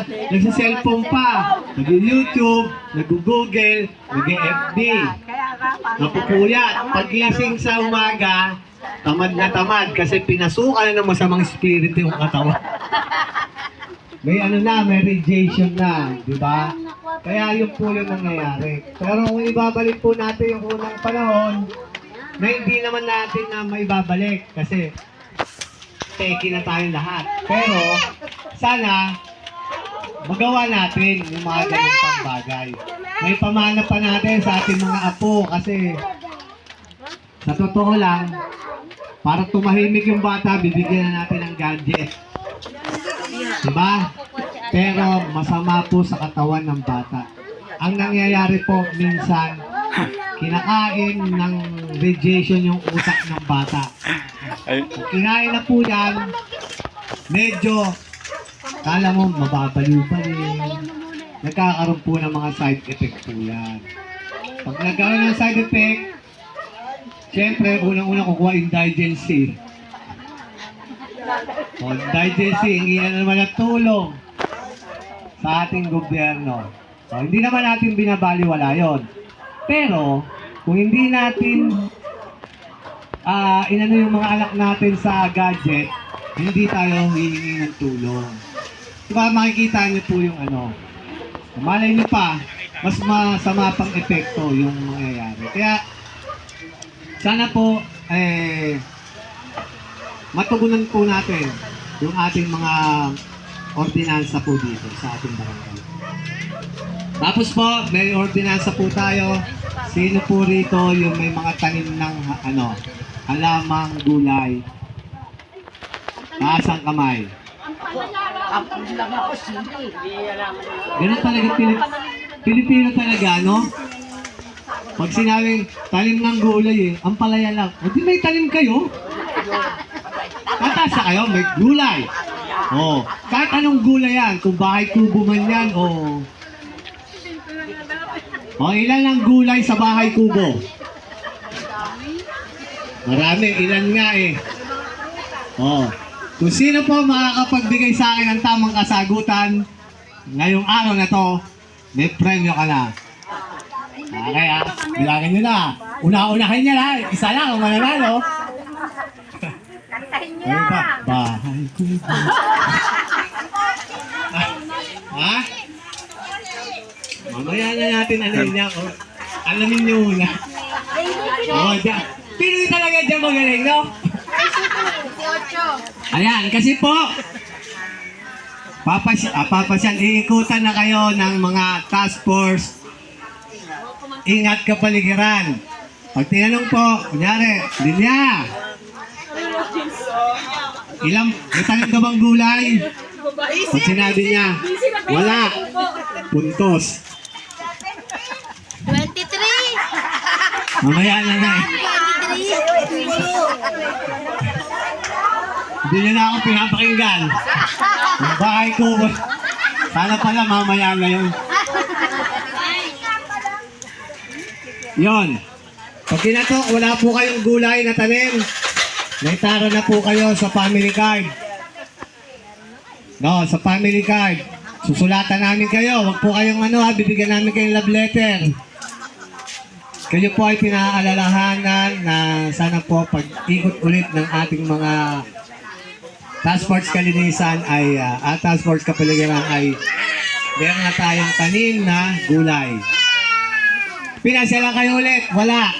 nagsa-cellphone pa, nag-YouTube, nag-Google, nag-FB. Napupuyat. Pag-gising sa umaga, tamad na tamad kasi pinasukan na ng masamang espiritu yung katawan. May may radiation na, di ba? Kaya yun po yung nangyayari. Pero kung ibabalik po natin yung unang panahon, na hindi naman natin na maibabalik kasi peki na tayong lahat. Pero sana magawa natin yung mga ganung pang bagay. May pamana pa natin sa ating mga apo kasi sa totoo lang, para tumahimik yung bata, bibigyan na natin ng gadget. Diba? Pero masama po sa katawan ng bata. Ang nangyayari po minsan, kinakain ng radiation yung utak ng bata. Kung kinain na po yan, medyo, kala mo, mababaliw pa rin. Nagkakaroon po ng mga side effect po yan. Pag nagkaroon ng side effect, siyempre, unang-unang kukuha indigency. O, indigency, hindi na naman ang tulong sa ating gobyerno. So, hindi naman natin binabaliwala yon. Pero, kung hindi natin inano yung mga anak natin sa gadget, hindi tayo hihingi ng tulong. Diba makikita niyo po yung malay niyo pa, mas masama pang epekto yung mangyayari. Kaya, sana po, matugunan po natin yung ating mga ordinansa po dito sa ating barangay. Tapos po, may ordinansa po tayo. Sino po rito yung may mga tanim ng halamang gulay? Taas ang kamay. Ganun talaga, Pilipino talaga, no? Pag sinabing tanim ng gulay ang palaya lang. O di may tanim kayo? Tatasa kayo, may gulay. Oh, kahit anong gulay yan, kung bahay kubo man yan, ilan ang gulay sa bahay kubo? Marami, ilan nga eh. Kung sino po makakapagbigay sa akin ng tamang kasagutan, ngayong araw na to, may premyo ka na. Okay bilangin nyo na. Una-unahin nyo na, isa lang ang mananalo. Kantahin niya! Bahay kubo. Ha? Mamaya na natin niya. Alamin nyo muna. Pinoy talaga dyan magaling, no? Ayan, kasi po, iikutan na kayo ng mga task force. Ingat kapaligiran. Pag tinanong po, kunyari, Linya, may tanim ka bang gulay? Pag sinabi niya, wala. Puntos. 23! Mamaya na na eh. 23! Hindi niya na ako pinapakinggan. Yung bahay ko, sana pala mamaya na yun. Yon. Pag kinatok, wala po kayong gulay na tanim. May tara na po kayo sa family card. No, sa family card. Susulatan namin kayo. Huwag po kayong bibigyan namin kayong love letter. Kayo po ay pinaalalahanan na sana po pag-ikot ulit ng ating mga task force kalinisan ay task force kapaligiran ay meron na tayong tanim na gulay. Pinasyalan kayo ulit, wala.